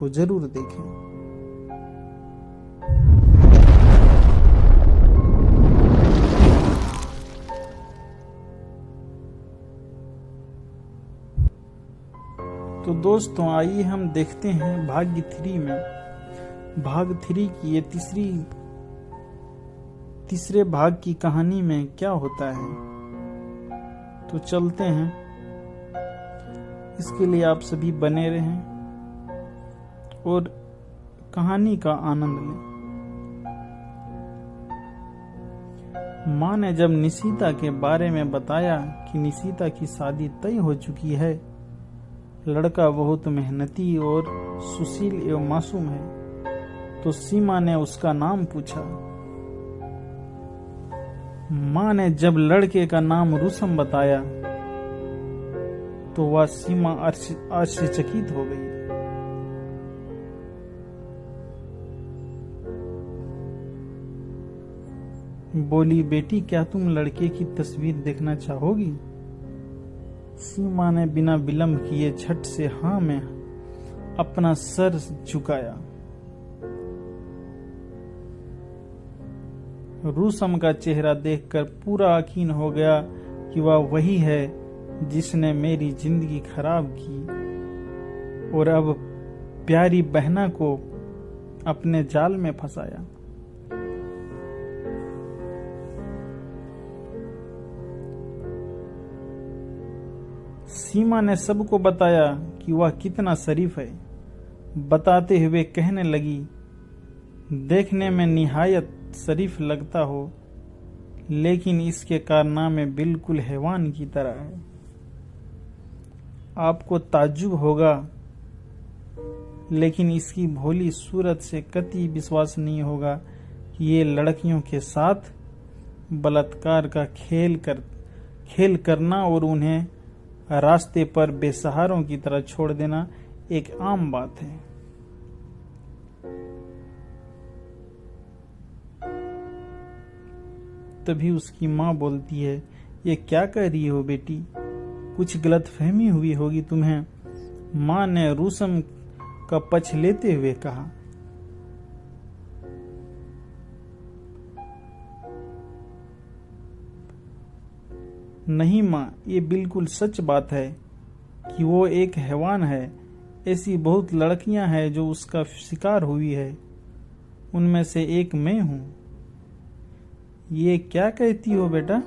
को जरूर देखें। तो दोस्तों आइए हम देखते हैं भाग्य 3 में, भाग 3 की ये तीसरे भाग की कहानी में क्या होता है। तो चलते हैं, इसके लिए आप सभी बने रहें और कहानी का आनंद लें। माँ ने जब निशिता के बारे में बताया कि निशिता की शादी तय हो चुकी है, लड़का बहुत मेहनती और सुशील एवं मासूम है, तो सीमा ने उसका नाम पूछा। माँ ने जब लड़के का नाम रुसम बताया तो वह सीमा आश्चर्यचकित हो गई। बोली, बेटी क्या तुम लड़के की तस्वीर देखना चाहोगी? सीमा ने बिना विलंब किए झट से हाँ में अपना सर झुकाया। रुसम का चेहरा देखकर पूरा यकीन हो गया कि वह वही है जिसने मेरी जिंदगी खराब की और अब प्यारी बहना को अपने जाल में फंसाया। सीमा ने सबको बताया कि वह कितना शरीफ है। बताते हुए कहने लगी, देखने में निहायत शरीफ लगता हो, लेकिन इसके कारनामे बिल्कुल हैवान की तरह है। आपको ताज्जुब होगा, लेकिन इसकी भोली सूरत से कतई विश्वास नहीं होगा कि ये लड़कियों के साथ बलात्कार का खेल करना और उन्हें रास्ते पर बेसहारों की तरह छोड़ देना एक आम बात है। तभी उसकी माँ बोलती है, ये क्या कह रही हो बेटी? कुछ गलतफहमी हुई होगी तुम्हें। माँ ने रुसम का पक्ष लेते हुए कहा। नहीं माँ, ये बिल्कुल सच बात है कि वो एक हैवान है। ऐसी बहुत लड़कियां हैं जो उसका शिकार हुई है, उनमें से एक मैं हूं। ये क्या कहती हो बेटा?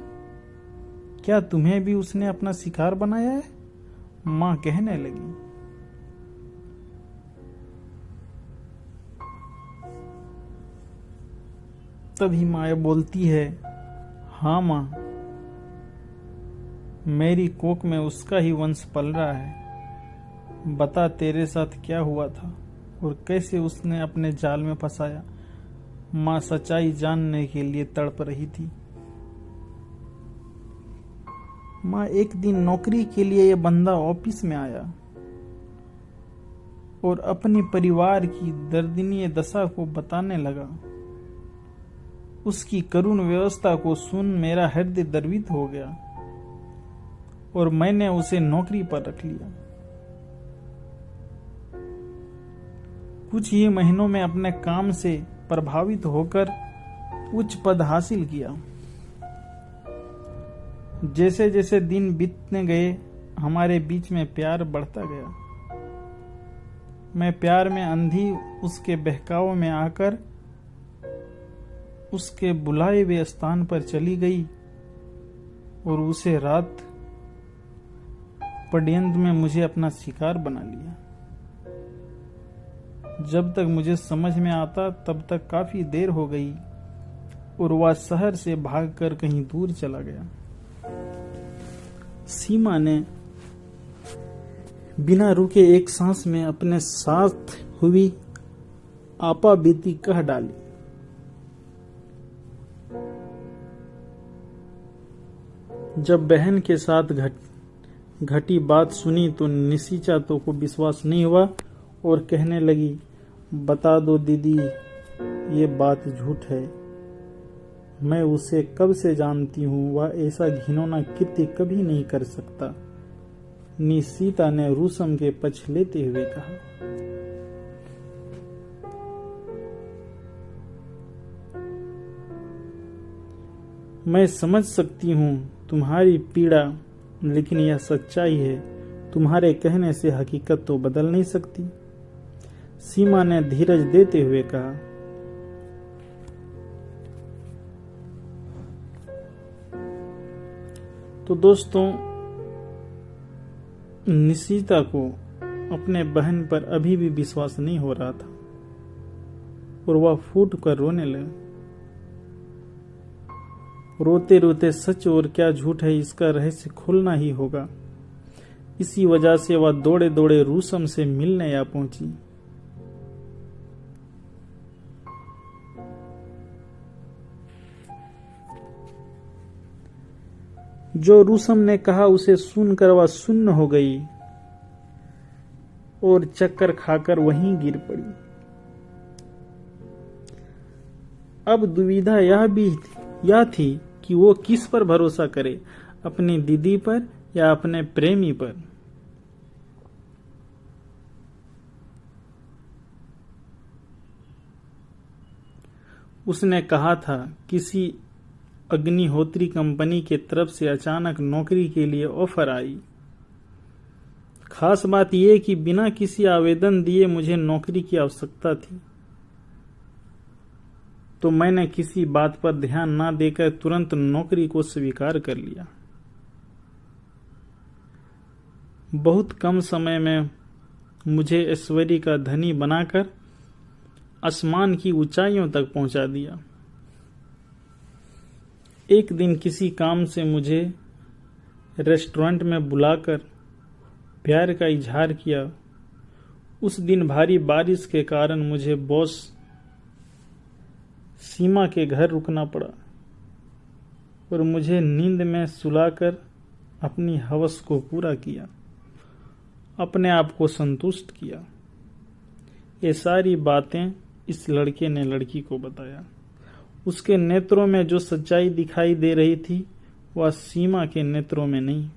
क्या तुम्हें भी उसने अपना शिकार बनाया है? माँ कहने लगी। तभी माँ बोलती है, हाँ माँ, मेरी कोख में उसका ही वंश पल रहा है। बता तेरे साथ क्या हुआ था और कैसे उसने अपने जाल में फंसाया। माँ सच्चाई जानने के लिए तड़प रही थी। माँ, एक दिन नौकरी के लिए यह बंदा ऑफिस में आया और अपने परिवार की दर्दनीय दशा को बताने लगा। उसकी करुण व्यवस्था को सुन मेरा हृदय द्रवित हो गया और मैंने उसे नौकरी पर रख लिया। कुछ ही महीनों में अपने काम से प्रभावित होकर उच्च पद हासिल किया। जैसे जैसे दिन बीतने गए, हमारे बीच में प्यार बढ़ता गया। मैं प्यार में अंधी उसके बहकाव में आकर उसके बुलाए हुए स्थान पर चली गई और उसे रात पर्यंत में मुझे अपना शिकार बना लिया। जब तक मुझे समझ में आता तब तक काफी देर हो गई और वह शहर से भागकर कहीं दूर चला गया। सीमा ने बिना रुके एक सांस में अपने साथ हुई आपा बीती कह डाली। जब बहन के साथ घटी बात सुनी तो निशिता को विश्वास नहीं हुआ और कहने लगी, बता दो दीदी, ये बात झूठ है। मैं उसे कब से जानती हूँ, वह ऐसा घिनौना कृत्य कभी नहीं कर सकता। निशिता ने रुसम के पक्ष लेते हुए कहा। मैं समझ सकती हूँ तुम्हारी पीड़ा, लेकिन यह सच्चाई है। तुम्हारे कहने से हकीकत तो बदल नहीं सकती। सीमा ने धीरज देते हुए कहा। तो दोस्तों, निशिता को अपने बहन पर अभी भी विश्वास नहीं हो रहा था और वह फूट कर रोने लगी। रोते रोते सच और क्या झूठ है इसका रहस्य खुलना ही होगा। इसी वजह से वह दौड़े दौड़े रूसम से मिलने या पहुंची। जो रूसम ने कहा उसे सुनकर वह सुन्न हो गई और चक्कर खाकर वहीं गिर पड़ी। अब दुविधा यह थी कि वो किस पर भरोसा करे, अपनी दीदी पर या अपने प्रेमी पर। उसने कहा था किसी अग्निहोत्री कंपनी के तरफ से अचानक नौकरी के लिए ऑफर आई। खास बात यह कि बिना किसी आवेदन दिए मुझे नौकरी की आवश्यकता थी, तो मैंने किसी बात पर ध्यान ना देकर तुरंत नौकरी को स्वीकार कर लिया। बहुत कम समय में मुझे ऐश्वर्य का धनी बनाकर आसमान की ऊंचाइयों तक पहुंचा दिया। एक दिन किसी काम से मुझे रेस्टोरेंट में बुलाकर प्यार का इजहार किया। उस दिन भारी बारिश के कारण मुझे बॉस सीमा के घर रुकना पड़ा और मुझे नींद में सुलाकर अपनी हवस को पूरा किया, अपने आप को संतुष्ट किया। ये सारी बातें इस लड़के ने लड़की को बताया। उसके नेत्रों में जो सच्चाई दिखाई दे रही थी वह सीमा के नेत्रों में नहीं।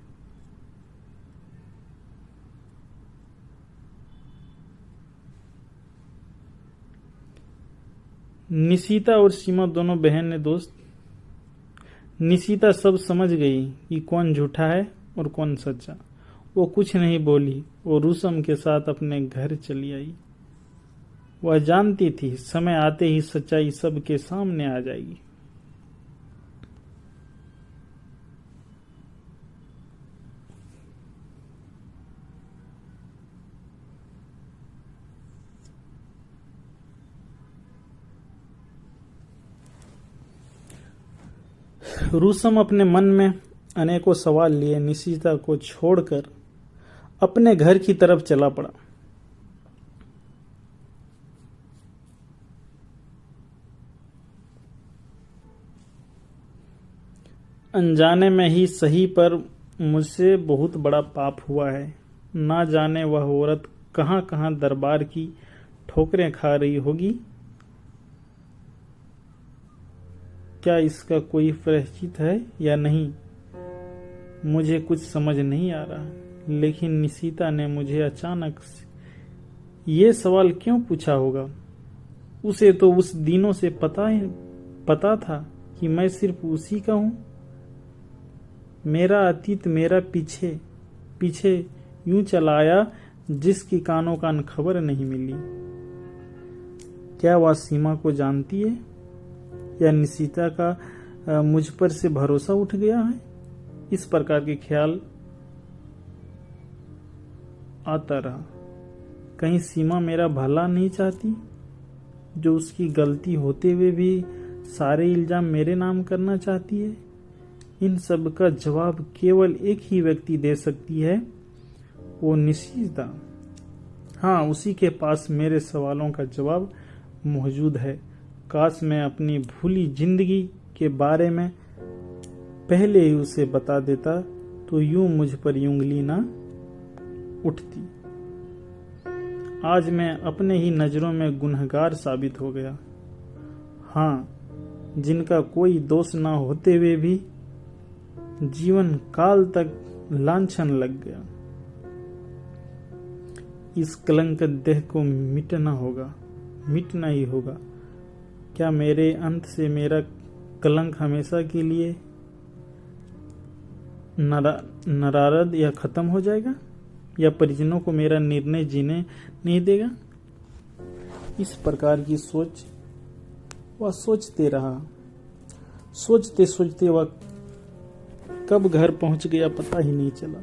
निशिता और सीमा दोनों बहन ने दोस्त। निशिता सब समझ गई कि कौन झूठा है और कौन सच्चा। वो कुछ नहीं बोली और रूसम के साथ अपने घर चली आई। वह जानती थी समय आते ही सच्चाई सबके सामने आ जाएगी। रूसम अपने मन में अनेकों सवाल लिए निशिता को छोड़कर अपने घर की तरफ चला पड़ा। अनजाने में ही सही पर मुझसे बहुत बड़ा पाप हुआ है। ना जाने वह औरत कहां कहां दरबार की ठोकरें खा रही होगी। क्या इसका कोई प्रायश्चित है या नहीं, मुझे कुछ समझ नहीं आ रहा। लेकिन निशिता ने मुझे अचानक ये सवाल क्यों पूछा होगा? उसे तो उस दिनों से पता था कि मैं सिर्फ उसी का हूं। मेरा अतीत मेरा पीछे यूं चलाया जिसकी कानों कान खबर नहीं मिली। क्या वह सीमा को जानती है या निशिता का मुझ पर से भरोसा उठ गया है? इस प्रकार के ख्याल आता रहा। कहीं सीमा मेरा भला नहीं चाहती, जो उसकी गलती होते हुए भी सारे इल्जाम मेरे नाम करना चाहती है? इन सब का जवाब केवल एक ही व्यक्ति दे सकती है, वो निशिता। हाँ, उसी के पास मेरे सवालों का जवाब मौजूद है। काश मैं अपनी भूली जिंदगी के बारे में पहले ही उसे बता देता, तो यूं मुझ पर उंगली ना उठती। आज मैं अपने ही नजरों में गुनहगार साबित हो गया। हाँ, जिनका कोई दोष ना होते हुए भी जीवन काल तक लांछन लग गया। इस कलंक देह को मिटना ही होगा। क्या मेरे अंत से मेरा कलंक हमेशा के लिए नरारद या खत्म हो जाएगा, या परिजनों को मेरा निर्णय जीने नहीं देगा। इस प्रकार की सोच वह सोचते रहा। सोचते सोचते वह कब घर पहुंच गया पता ही नहीं चला।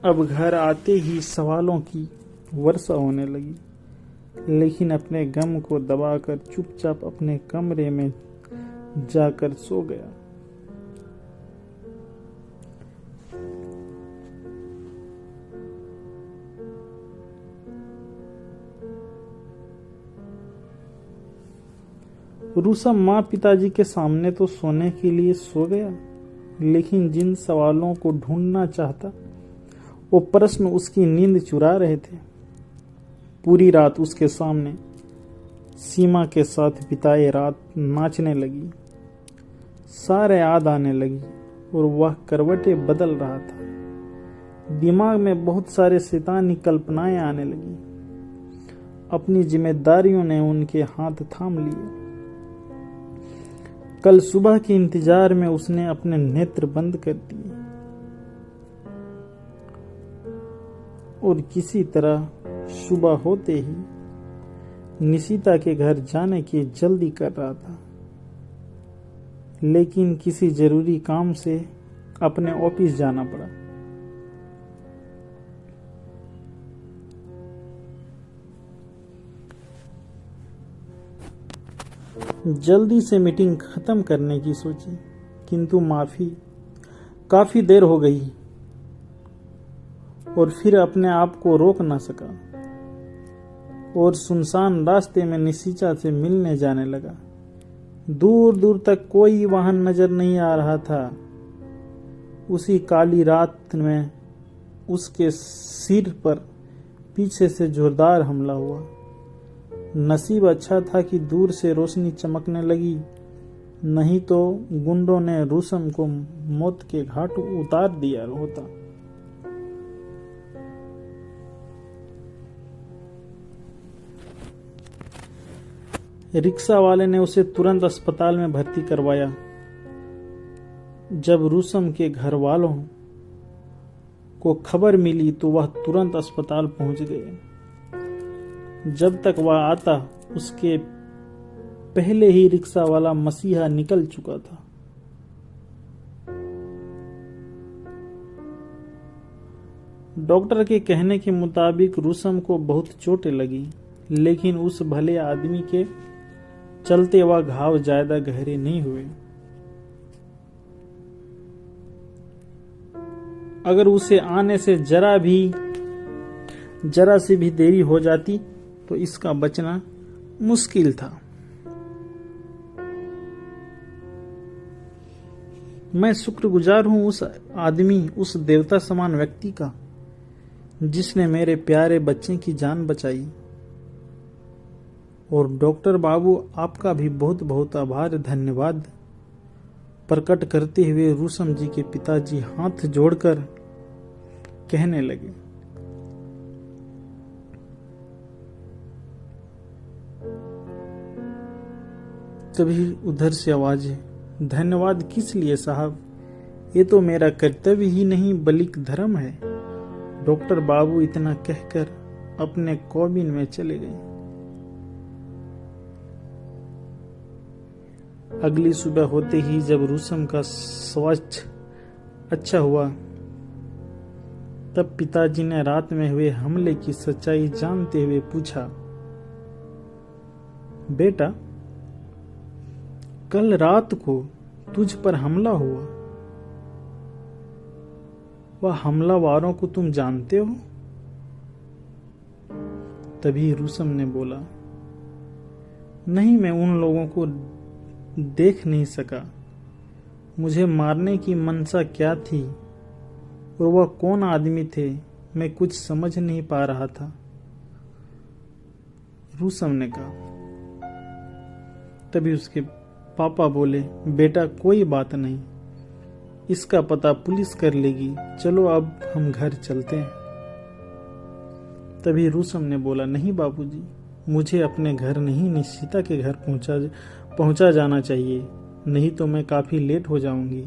अब घर आते ही सवालों की वर्षा होने लगी, लेकिन अपने गम को दबाकर चुपचाप अपने कमरे में जाकर सो गया। रूसम माँ पिताजी के सामने तो सोने के लिए सो गया, लेकिन जिन सवालों को ढूंढना चाहता वो प्रश्न उसकी नींद चुरा रहे थे। पूरी रात उसके सामने सीमा के साथ बिताए रात नाचने लगी, सारे याद आने लगी और वह करवटें बदल रहा था। दिमाग में बहुत सारे शैतानी कल्पनाएं आने लगी। अपनी जिम्मेदारियों ने उनके हाथ थाम लिए। कल सुबह के इंतजार में उसने अपने नेत्र बंद कर दिए और किसी तरह सुबह होते ही निशिता के घर जाने की जल्दी कर रहा था, लेकिन किसी जरूरी काम से अपने ऑफिस जाना पड़ा। जल्दी से मीटिंग खत्म करने की सोची, किंतु काफी देर हो गई और फिर अपने आप को रोक न सका और सुनसान रास्ते में निशिता से मिलने जाने लगा। दूर दूर तक कोई वाहन नजर नहीं आ रहा था। उसी काली रात में उसके सिर पर पीछे से जोरदार हमला हुआ। नसीब अच्छा था कि दूर से रोशनी चमकने लगी, नहीं तो गुंडों ने रूसम को मौत के घाट उतार दिया होता। रिक्शा वाले ने उसे तुरंत अस्पताल में भर्ती करवाया। जब रूसम के घर वालों को खबर मिली तो वह तुरंत अस्पताल पहुंच गए। जब तक वह आता उसके पहले ही रिक्शा वाला मसीहा निकल चुका था। डॉक्टर के कहने के मुताबिक रूसम को बहुत चोटें लगी, लेकिन उस भले आदमी के चलते वह घाव ज्यादा गहरे नहीं हुए। अगर उसे आने से जरा सी भी देरी हो जाती तो इसका बचना मुश्किल था। मैं शुक्रगुजार हूं उस आदमी, उस देवता समान व्यक्ति का, जिसने मेरे प्यारे बच्चे की जान बचाई। और डॉक्टर बाबू, आपका भी बहुत बहुत आभार, धन्यवाद प्रकट करते हुए रूसम जी के पिताजी हाथ जोड़कर कहने लगे। तभी उधर से आवाज है, धन्यवाद किस लिए साहब, ये तो मेरा कर्तव्य ही नहीं बल्कि धर्म है। डॉक्टर बाबू इतना कहकर अपने केबिन में चले गए। अगली सुबह होते ही जब रूसम का स्वास्थ्य अच्छा हुआ, तब पिताजी ने रात में हुए हमले की सच्चाई जानते हुए पूछा, बेटा, कल रात को तुझ पर हमला हुआ, वह हमलावारों को तुम जानते हो? तभी रूसम ने बोला, नहीं, मैं उन लोगों को देख नहीं सका। मुझे मारने की मनसा क्या थी और वह कौन आदमी थे, मैं कुछ समझ नहीं पा रहा था, रूसम ने कहा। तभी उसके पापा बोले, बेटा कोई बात नहीं, इसका पता पुलिस कर लेगी, चलो अब हम घर चलते हैं। तभी रूसम ने बोला, नहीं बाबूजी, मुझे अपने घर नहीं निशिता के घर पहुंचा जाना चाहिए, नहीं तो मैं काफी लेट हो जाऊंगी।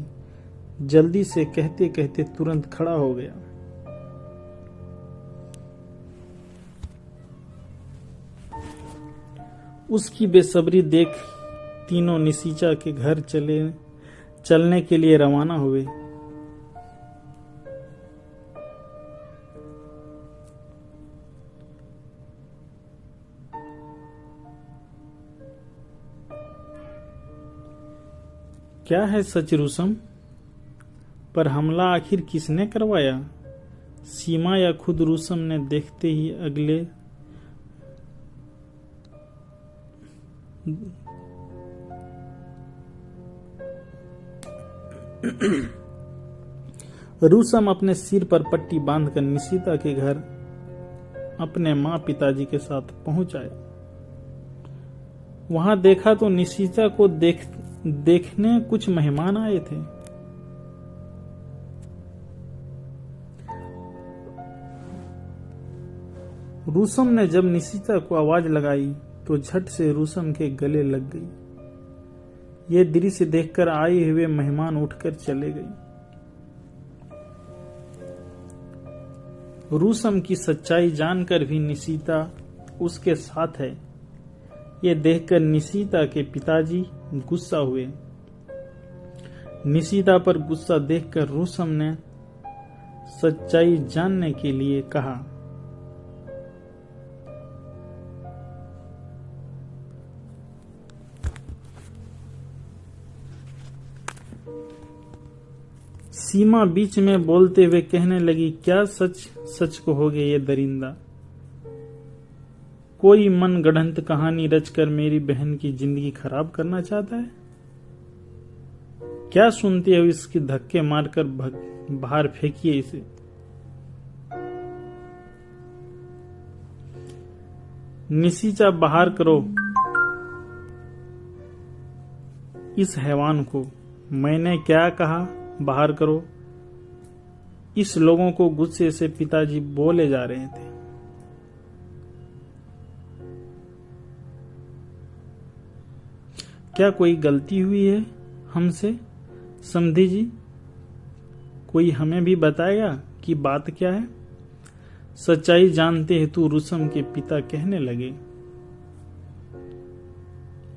जल्दी से कहते कहते तुरंत खड़ा हो गया। उसकी बेसब्री देख तीनों निशिता के घर चलने के लिए रवाना हुए। क्या है सच रुसम, पर हमला आखिर किसने करवाया? सीमा या खुद रुसम ने देखते ही अगले रुसम अपने सिर पर पट्टी बांधकर निशिता के घर अपने माँ पिताजी के साथ पहुंच आया। वहां देखा तो निशिता को देखने कुछ मेहमान आए थे। रुसम ने जब निशिता को आवाज लगाई तो झट से रुसम के गले लग गई। ये दृश्य देखकर आए हुए मेहमान उठकर चले गए। रुसम की सच्चाई जानकर भी निशिता उसके साथ है, ये देखकर निशिता के पिताजी गुस्सा हुए। निशिता पर गुस्सा देखकर रुसम ने सच्चाई जानने के लिए कहा, सीमा बीच में बोलते हुए कहने लगी, क्या सच सच कहोगे ये दरिंदा? कोई मन गढ़ंत कहानी रचकर मेरी बहन की जिंदगी खराब करना चाहता है? क्या सुनते हो? इसकी धक्के मारकर बाहर फेंकिए इसे। निशिता बाहर करो इस हैवान को। मैंने क्या कहा? बाहर करो। इस लोगों को गुस्से से पिताजी बोले जा रहे थे। क्या कोई गलती हुई है हमसे समधी जी? कोई हमें भी बताएगा कि बात क्या है? सच्चाई जानते हेतु रुसम के पिता कहने लगे,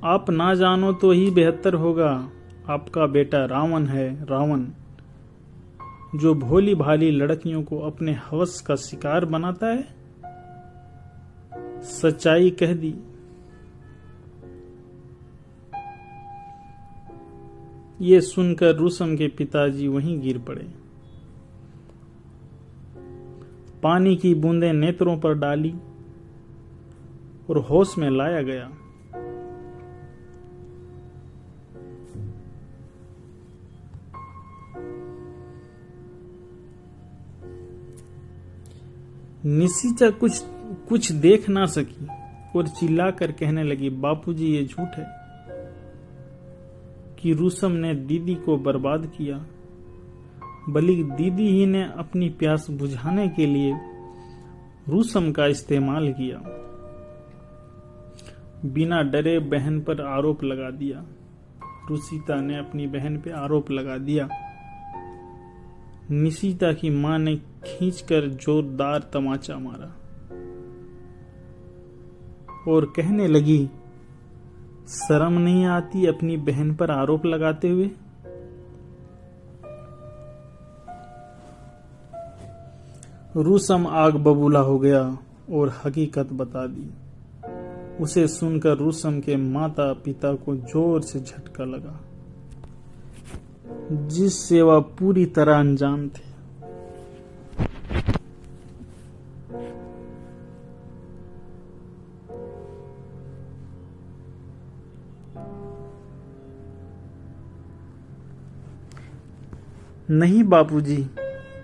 आप ना जानो तो ही बेहतर होगा। आपका बेटा रावण है, रावण, जो भोली भाली लड़कियों को अपने हवस का शिकार बनाता है। सच्चाई कह दी। ये सुनकर रुसम के पिताजी वहीं गिर पड़े। पानी की बूंदें नेत्रों पर डाली और होश में लाया गया। निशिता कुछ देख ना सकी और चिल्लाकर कहने लगी, बापूजी ये झूठ है कि रुसम ने दीदी को बर्बाद किया, बल्कि दीदी ही ने अपनी प्यास बुझाने के लिए रुसम का इस्तेमाल किया। बिना डरे बहन पर आरोप लगा दिया। रुशिता ने अपनी बहन पे आरोप लगा दिया। निशिता की मां ने खींचकर जोरदार तमाचा मारा और कहने लगी, शर्म नहीं आती अपनी बहन पर आरोप लगाते हुए? रुसम आग बबूला हो गया और हकीकत बता दी। उसे सुनकर रुसम के माता पिता को जोर से झटका लगा, जिससे वह पूरी तरह अनजान थे। नहीं बापूजी,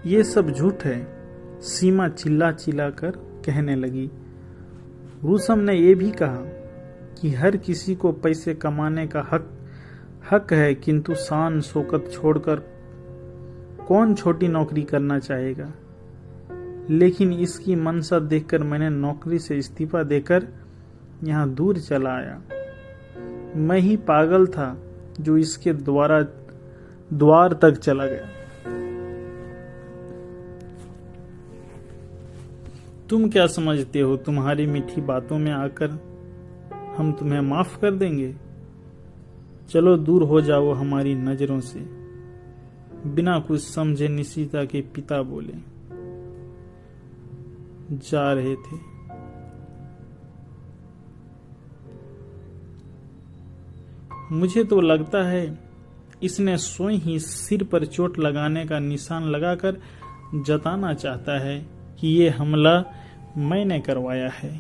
ये सब झूठ है, सीमा चिल्ला चिल्ला कर कहने लगी। रुसम ने यह भी कहा कि हर किसी को पैसे कमाने का हक है, किंतु शान शौकत छोड़कर कौन छोटी नौकरी करना चाहेगा। लेकिन इसकी मंशा देखकर मैंने नौकरी से इस्तीफा देकर यहाँ दूर चला आया। मैं ही पागल था जो इसके द्वार तक चला गया। तुम क्या समझते हो, तुम्हारी मीठी बातों में आकर हम तुम्हें माफ कर देंगे? चलो दूर हो जाओ हमारी नजरों से। बिना कुछ समझे निशिता के पिता बोले। जा रहे थे। मुझे तो लगता है इसने स्वयं ही सिर पर चोट लगाने का निशान लगाकर जताना चाहता है कि ये हमला मैंने करवाया है।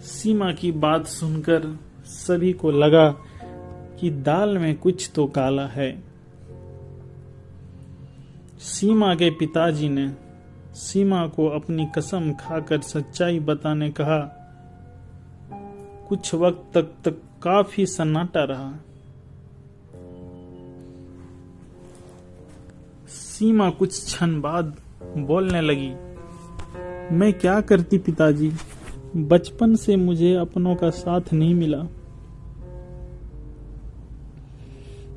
सीमा की बात सुनकर सभी को लगा कि दाल में कुछ तो काला है। सीमा के पिताजी ने सीमा को अपनी कसम खाकर सच्चाई बताने कहा। कुछ वक्त तक काफी सन्नाटा रहा। सीमा कुछ क्षण बाद बोलने लगी। मैं क्या करती पिताजी, बचपन से मुझे अपनों का साथ नहीं मिला।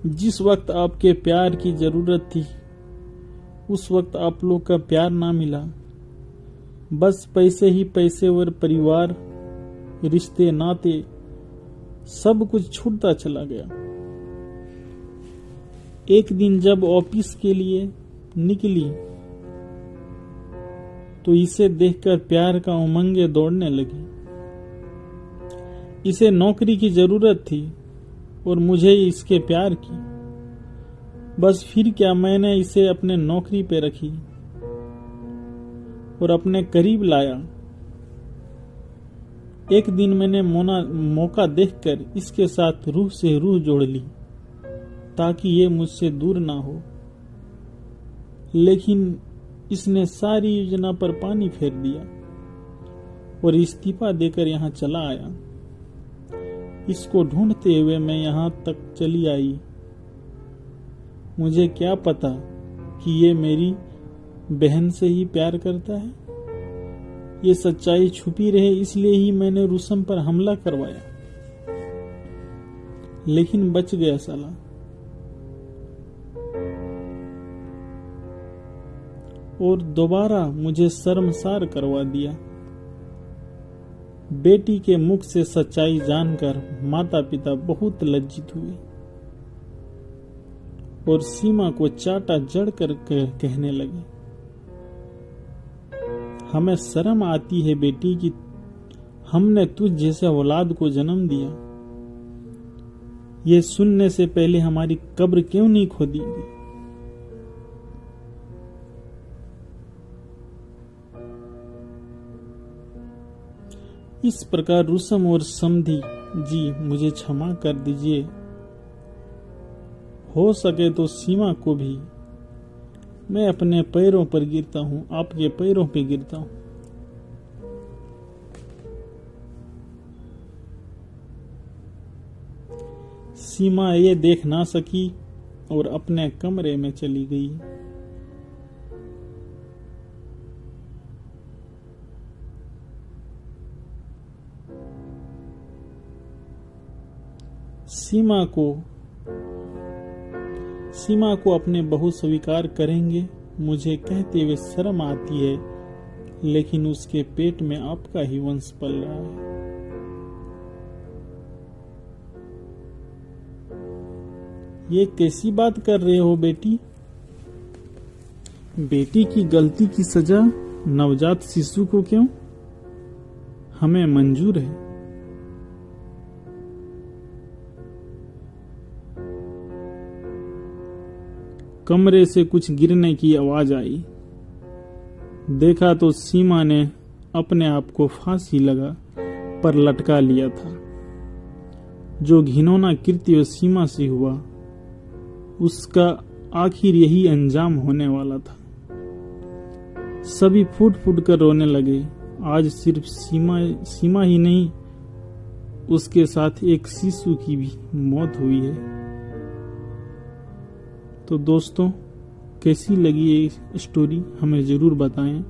जिस वक्त आपके प्यार की जरूरत थी उस वक्त आप लोग का प्यार ना मिला। बस पैसे ही पैसे और परिवार, रिश्ते नाते सब कुछ छूटता चला गया। एक दिन जब ऑफिस के लिए निकली तो इसे देखकर प्यार का उमंगे दौड़ने लगी। इसे नौकरी की जरूरत थी और मुझे इसके प्यार की। बस फिर क्या, मैंने इसे अपने नौकरी पे रखी और अपने करीब लाया। एक दिन मैंने मौका देखकर इसके साथ रूह से रूह जोड़ ली ताकि ये मुझसे दूर ना हो। लेकिन इसने सारी योजना पर पानी फेर दिया और इस्तीफा देकर यहाँ चला आया। इसको ढूंढते हुए मैं यहाँ तक चली आई। मुझे क्या पता कि ये मेरी बहन से ही प्यार करता है। ये सच्चाई छुपी रहे इसलिए ही मैंने रुस्तम पर हमला करवाया, लेकिन बच गया साला। और दोबारा मुझे शर्मसार करवा दिया। बेटी के मुख से सच्चाई जानकर माता पिता बहुत लज्जित हुए और सीमा को चाटा जड़ कर कहने लगे। हमें शर्म आती है बेटी कि हमने तुझ जैसे औलाद को जन्म दिया। ये सुनने से पहले हमारी कब्र क्यों नहीं खोदी गई? इस प्रकार रुस्तम और समधी जी मुझे क्षमा कर दीजिए। हो सके तो सीमा को भी। मैं अपने पैरों पर गिरता हूँ, आपके पैरों पे गिरता हूँ। सीमा ये देख ना सकी और अपने कमरे में चली गई। सीमा को अपने बहू स्वीकार करेंगे मुझे कहते हुए शर्म आती है, लेकिन उसके पेट में आपका ही वंश पल रहा है। ये कैसी बात कर रहे हो बेटी? बेटी की गलती की सजा नवजात शिशु को क्यों? हमें मंजूर है। कमरे से कुछ गिरने की आवाज आई। देखा तो सीमा ने अपने आप को फांसी लगा पर लटका लिया था। जो घिनौना कृत्य सीमा से हुआ उसका आखिर यही अंजाम होने वाला था। सभी फूट फूट कर रोने लगे। आज सिर्फ सीमा ही नहीं, उसके साथ एक शिशु की भी मौत हुई है। तो दोस्तों, कैसी लगी ये स्टोरी हमें ज़रूर बताएं।